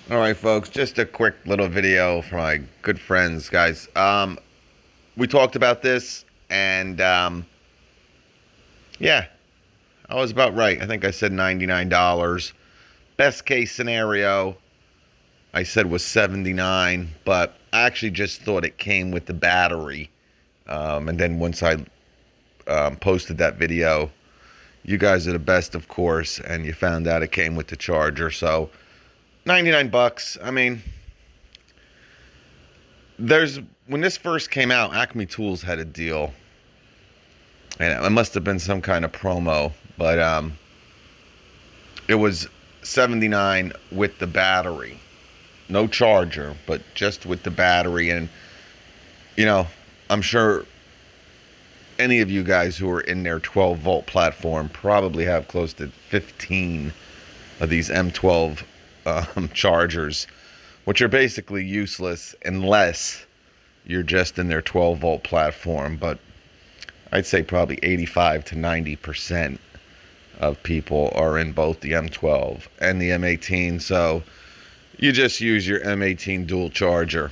All right, folks, just a quick little video for my good friends, guys. We talked about this, and yeah, I was about right. I think I said $99. Best case scenario, I said was 79, but I actually just thought it came with the battery. And then once I posted that video, you guys are the best, of course, and you found out it came with the charger. So 99 bucks. I mean, there's when this first came out, Acme Tools had a deal, and it must have been some kind of promo, but it was 79 with the battery, no charger, but just with the battery. And you know, I'm sure any of you guys who are in their 12 volt platform probably have close to 15 of these M12 chargers, which are basically useless unless you're just in their 12 volt platform. But I'd say probably 85 to 90% of people are in both the M12 and the M18. So you just use your M18 dual charger.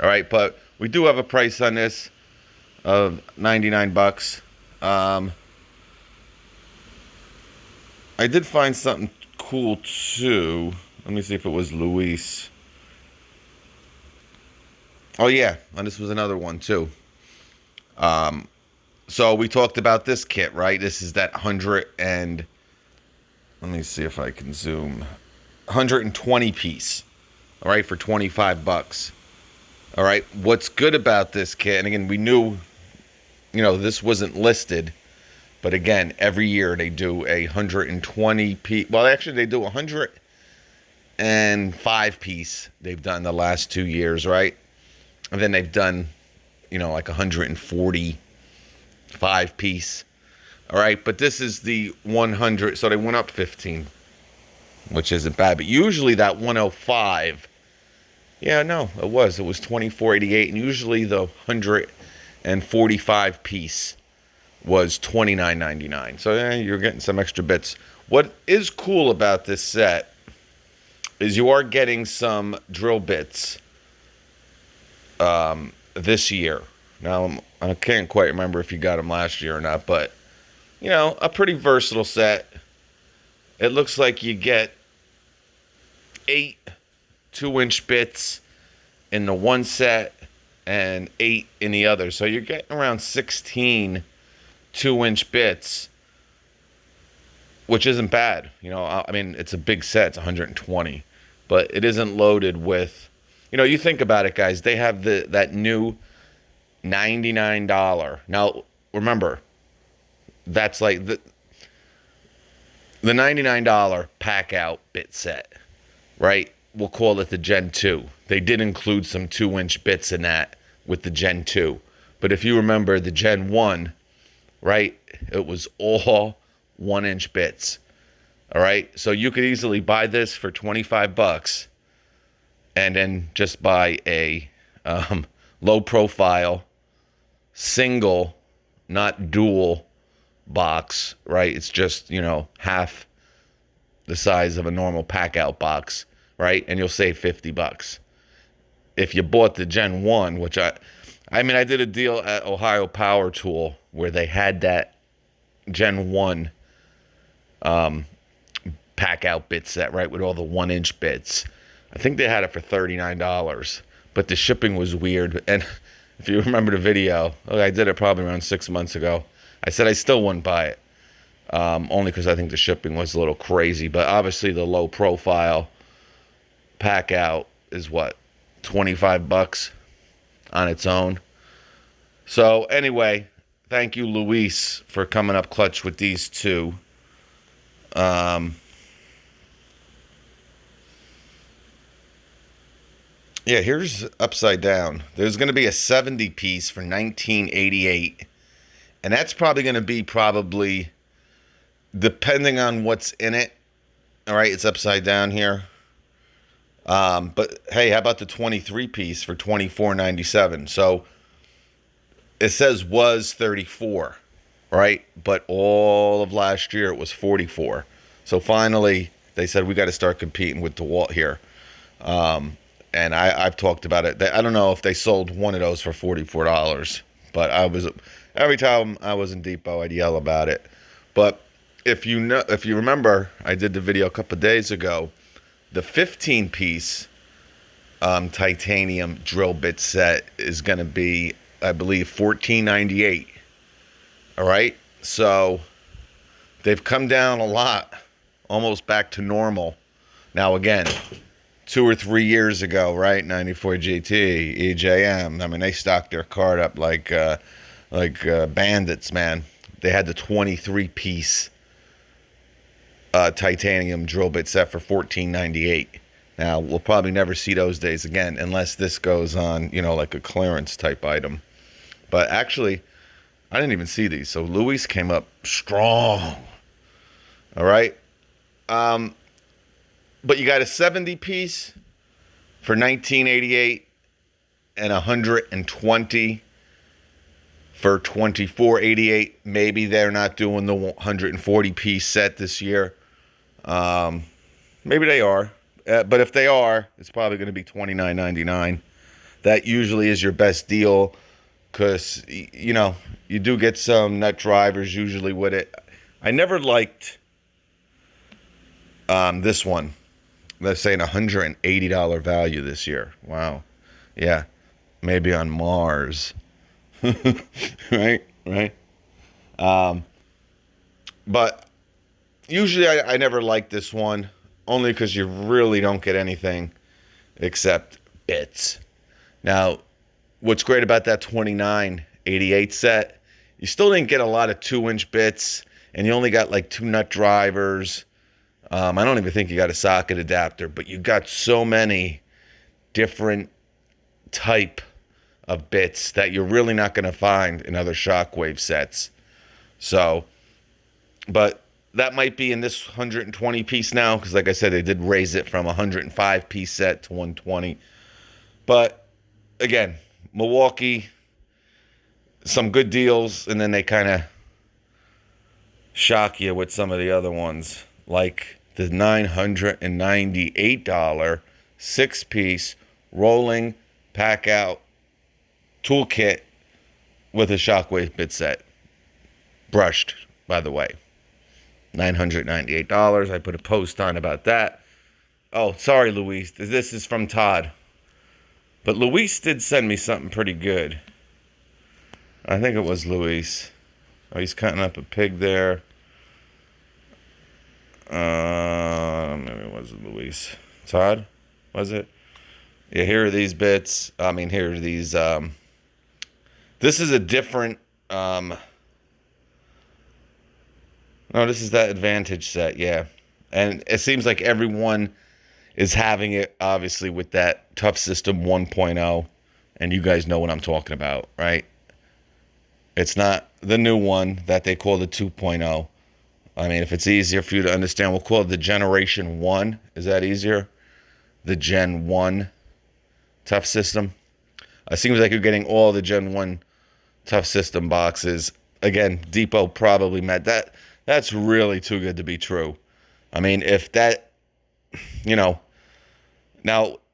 All right, but we do have a price on this of 99 bucks. I did find something cool too. Let me see if it was Luis. Oh yeah, and this was another one too. So we talked about this kit, right? This is that 100 and let me see if I can zoom. 120 piece. All right, for 25 bucks. All right, what's good about this kit, and again, we knew, this wasn't listed, but again, every year they do a 120 piece. Well, actually, they do 105 piece. They've done the last 2 years, right? And then they've done, like 145 piece. All right, but this is the 100, so they went up 15, which isn't bad. But usually that 105, yeah, no, it was 24.88, and usually the 145 piece was 29.99. So you're getting some extra bits. What is cool about this set is you are getting some drill bits this year. Now I can't quite remember if you got them last year or not, but a pretty versatile set. It looks like you get 8 2-inch bits in the one set and 8 in the other. So you're getting around 16 2-inch bits, which isn't bad. I mean, it's a big set. It's 120, but it isn't loaded with, you think about it, guys. They have that new $99. Now, remember, that's like the $99 pack out bit set, right? We'll call it the Gen 2. They did include some 2-inch bits in that with the Gen 2. But if you remember the Gen 1, right, it was all 1-inch bits. All right? So you could easily buy this for 25 bucks and then just buy a low profile, single, not dual box, right? It's just, half the size of a normal pack out box, right? And you'll save 50 bucks. If you bought the Gen 1, which I did a deal at Ohio Power Tool where they had that Gen 1 pack out bit set, right, with all the 1-inch bits. I think they had it for $39, but the shipping was weird. And if you remember the video, I did it probably around 6 months ago. I said I still wouldn't buy it, only because I think the shipping was a little crazy. But obviously the low profile pack out is what, 25 bucks on its own. So anyway, thank you, Luis, for coming up clutch with these two. Yeah, here's upside down. There's going to be a 70 piece for 1988. And that's probably going to be depending on what's in it. All right, it's upside down here. But hey, how about the 23 piece for 24.97? So it says was 34, right? But all of last year it was 44. So finally they said we got to start competing with DeWalt here. And I've talked about it. I don't know if they sold one of those for $44, but every time I was in Depot, I'd yell about it. But if you remember, I did the video a couple of days ago. The 15-piece titanium drill bit set is going to be, I believe, $14.98. All right, so they've come down a lot, almost back to normal. Now again, 2 or 3 years ago, right? 94 GT, EJM. I mean, they stocked their card up like bandits, man. They had the 23-piece titanium drill bit set for $14.98. Now, we'll probably never see those days again unless this goes on, like a clearance type item. But actually, I didn't even see these. So Luis came up strong. All right. But you got a 70-piece for $19.88 and 120 for $24.88. Maybe they're not doing the 140-piece set this year. Maybe they are. But if they are, it's probably going to be $29.99. That usually is your best deal because, you do get some nut drivers usually with it. I never liked this one. They're saying $180 value this year. Wow. Yeah. Maybe on Mars. Right? But usually I never like this one, only because you really don't get anything except bits. Now, what's great about that 2988 set, you still didn't get a lot of 2-inch bits, and you only got like 2 nut drivers. I don't even think you got a socket adapter, but you got so many different type of bits that you're really not going to find in other Shockwave sets. So, but that might be in this 120-piece now, because like I said, they did raise it from a 105-piece set to 120. But again, Milwaukee, some good deals, and then they kind of shock you with some of the other ones, like the $998 6-piece rolling pack out toolkit with a Shockwave bit set. Brushed, by the way. $998. I put a post on about that. Oh, sorry, Luis. This is from Todd. But Luis did send me something pretty good. I think it was Luis. Oh, he's cutting up a pig there. Maybe it wasn't Luis. Todd? Was it? Yeah, here are these bits. Here are these. This is a different. No, this is that Advantage set, yeah. And it seems like everyone is having it, obviously, with that Tough System 1.0. And you guys know what I'm talking about, right? It's not the new one that they call the 2.0. If it's easier for you to understand, we'll call it the Generation 1. Is that easier? The Gen 1 Tough System. It seems like you're getting all the Gen 1 Tough System boxes. Again, Depot probably met that. That's really too good to be true. If that, now,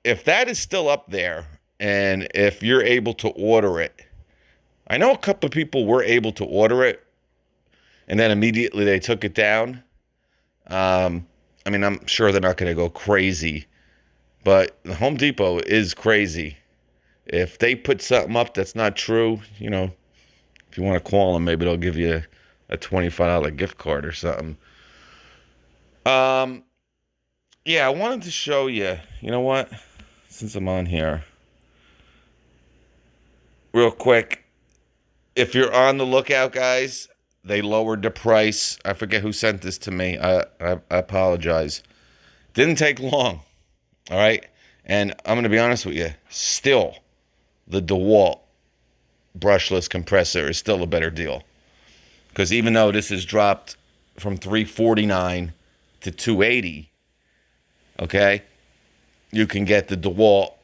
if that is still up there, and if you're able to order it, I know a couple of people were able to order it, and then immediately they took it down. I'm sure they're not going to go crazy, but the Home Depot is crazy. If they put something up that's not true, if you want to call them, maybe they'll give you a $25 gift card or something. Yeah, I wanted to show you, you know what, since I'm on here, real quick, if you're on the lookout, guys, they lowered the price. I forget who sent this to me. I apologize. Didn't take long, all right? And I'm going to be honest with you, still, the DeWalt brushless compressor is still a better deal. Because even though this has dropped from $349 to $280, okay, you can get the DeWalt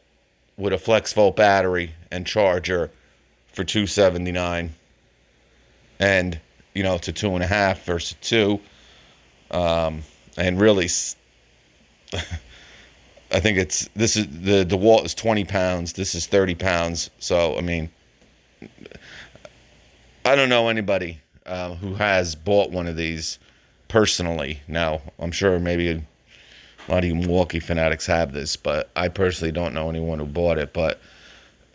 with a flex volt battery and charger for $279, and to 2.5 versus 2, and really, I think this is the DeWalt is 20 pounds. This is 30 pounds. So I mean, I don't know anybody who has bought one of these personally. Now I'm sure maybe a lot of you Milwaukee fanatics have this, but I personally don't know anyone who bought it. But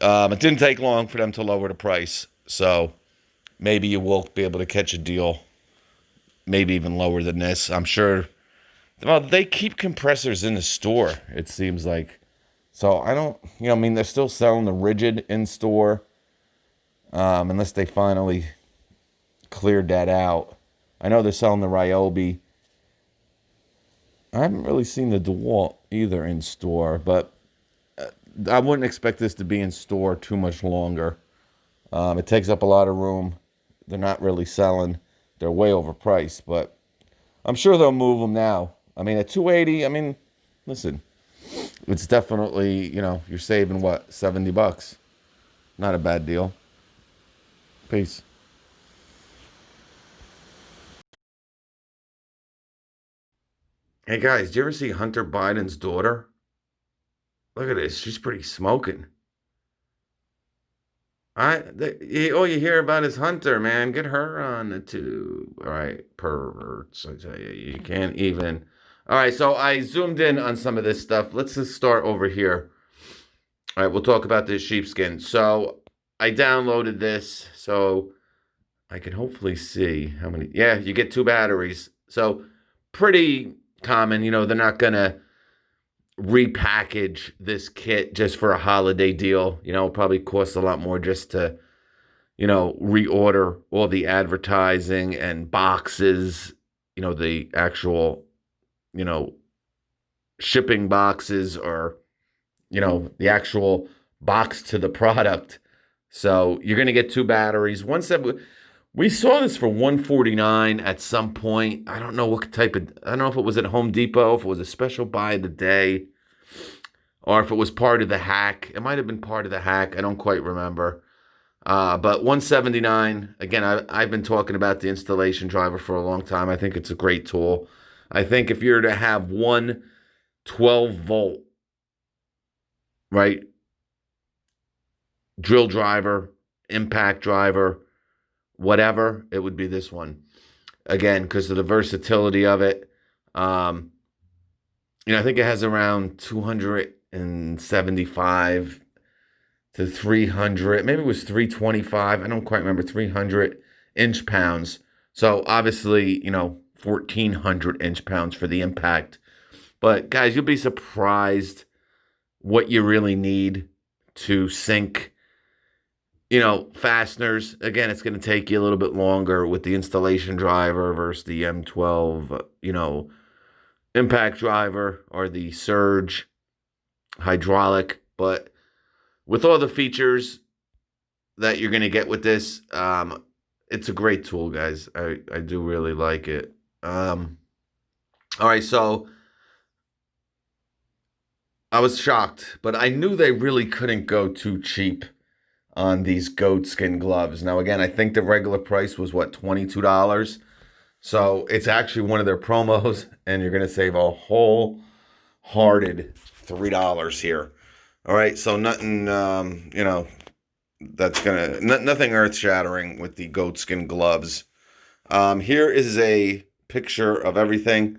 it didn't take long for them to lower the price, so maybe you will be able to catch a deal, maybe even lower than this. I'm sure. Well, they keep compressors in the store, it seems like. So I don't, I mean, they're still selling the rigid in store, unless they finally cleared that out. I know they're selling the Ryobi. I haven't really seen the DeWalt either in store, but I wouldn't expect this to be in store too much longer. It takes up a lot of room. They're not really selling. They're way overpriced, but I'm sure they'll move them now. I mean, at 280, I mean, listen, it's definitely, you're saving what, $70? Not a bad deal. Peace. Hey guys, do you ever see Hunter Biden's daughter? Look at this. She's pretty smoking. All you hear about is Hunter, man. Get her on the tube. All right, perverts. I tell you, you can't even. All right, so I zoomed in on some of this stuff. Let's just start over here. All right, we'll talk about this sheepskin. So I downloaded this, so I can hopefully see how many. Yeah, you get 2 batteries. So pretty common. They're not gonna repackage this kit just for a holiday deal. It'll probably costs a lot more just to, reorder all the advertising and boxes, the actual, you know, shipping boxes or, the actual box to the product. So you're going to get 2 batteries. We saw this for $149 at some point. I don't know I don't know if it was at Home Depot, if it was a special buy of the day, or if it was part of the hack. It might have been part of the hack. I don't quite remember. But $179, again, I've been talking about the installation driver for a long time. I think it's a great tool. I think if you're to have one 12-volt, right, drill driver, impact driver, whatever, it would be this one. Again, because of the versatility of it. I think it has around 275 to 300, maybe it was 325. I don't quite remember, 300 inch pounds. So obviously, 1,400 inch pounds for the impact. But guys, you'll be surprised what you really need to sink fasteners. Again, it's going to take you a little bit longer with the installation driver versus the M12, impact driver or the surge hydraulic. But with all the features that you're going to get with this, it's a great tool, guys. I do really like it. All right, so I was shocked, but I knew they really couldn't go too cheap on these goat skin gloves. Now, again, I think the regular price was, what, $22? So it's actually one of their promos, and you're going to save a wholehearted $3 here. All right, so nothing, that's nothing earth-shattering with the goat skin gloves. Here is a picture of everything.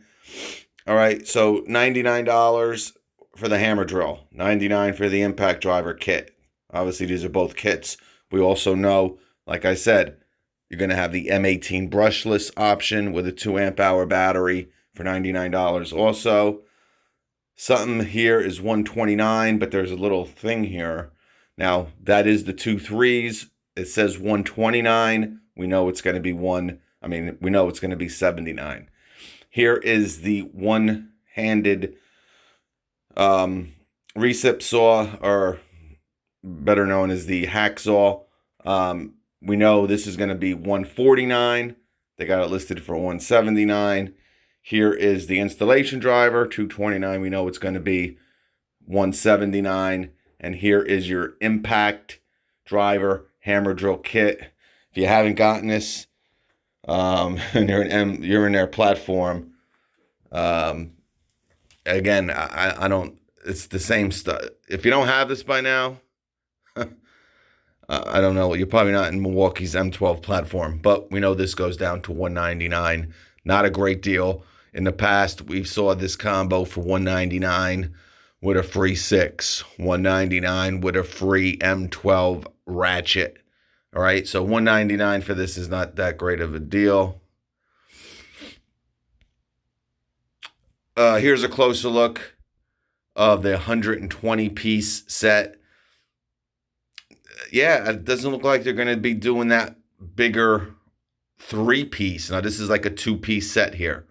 All right, so $99 for the hammer drill, $99 for the impact driver kit. Obviously, these are both kits. We also know, like I said, you're going to have the M18 brushless option with a 2 amp hour battery for $99 also. Something here is $129, but there's a little thing here. Now, that is the 2 3s. It says $129. We know it's going to be we know it's going to be $79. Here is the one-handed recip saw, or better known as the hacksaw. We know this is going to be $149. They got it listed for $179. Here is the installation driver, $229. We know it's going to be $179. And here is your impact driver hammer drill kit. If you haven't gotten this, and you're in their platform, again, I don't. it's the same stuff. If you don't have this by now, I don't know. You're probably not in Milwaukee's M12 platform, but we know this goes down to $199. Not a great deal. In the past, we saw this combo for $199 with a free 6, $199 with a free M12 ratchet. All right, so $199 for this is not that great of a deal. Here's a closer look of the 120-piece set. Yeah, it doesn't look like they're going to be doing that bigger 3-piece. Now, this is like a 2-piece set here.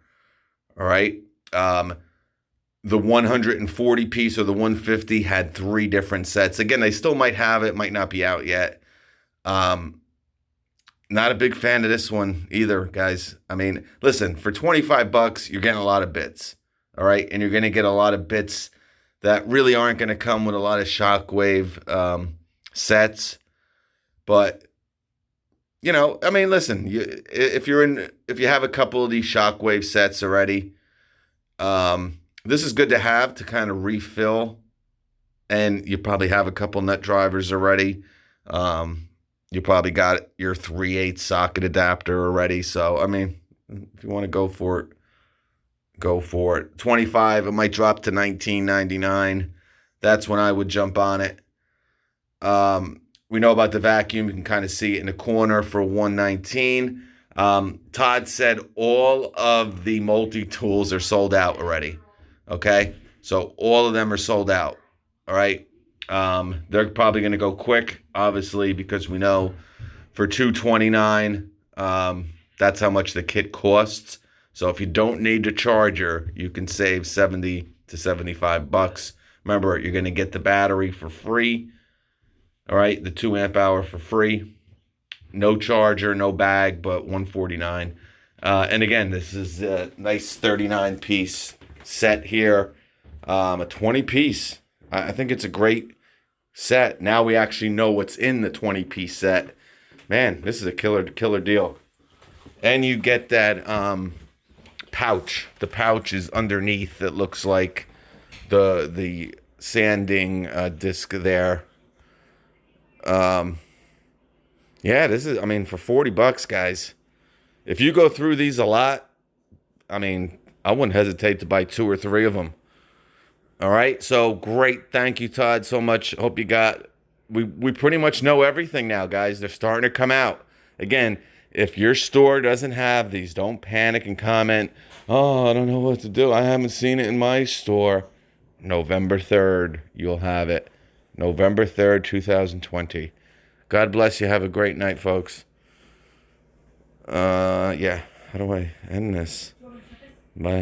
All right. The 140-piece or the 150 had 3 different sets. Again, they still might have it, might not be out yet. Not a big fan of this one either, guys. I mean, listen, for $25, you're getting a lot of bits. All right. And you're going to get a lot of bits that really aren't going to come with a lot of Shockwave sets. But, you know, I mean, listen, if you have a couple of these Shockwave sets already, this is good to have to kind of refill. And you probably have a couple nut drivers already. You probably got your 3/8 socket adapter already. So, I mean, if you want to go for it, go for it. 25, it might drop to $19.99. That's when I would jump on it. We know about the vacuum. You can kind of see it in the corner for $119. Todd said all of the multi-tools are sold out already. Okay? So all of them are sold out. All right? They're probably going to go quick, obviously, because we know for $229, that's how much the kit costs. So if you don't need the charger, you can save $70 to $75. Remember, you're going to get the battery for free. All right, the 2 amp hour for free. No charger, no bag, but $149. And again, this is a nice 39-piece set here. A 20-piece. I think it's a great set. Now we actually know what's in the 20-piece set. Man, this is a killer deal. And you get that pouch. The pouch is underneath. It looks like the sanding disc there. Yeah, this is, I mean, for $40, guys, if you go through these a lot, I mean, I wouldn't hesitate to buy 2 or 3 of them. All right, so great. Thank you, Todd, so much. Hope you got, we pretty much know everything now, guys. They're starting to come out. Again, if your store doesn't have these, don't panic and comment, oh, I don't know what to do. I haven't seen it in my store. November 3rd, you'll have it. November 3rd, 2020. God bless you. Have a great night, folks. Yeah. How do I end this? Bye.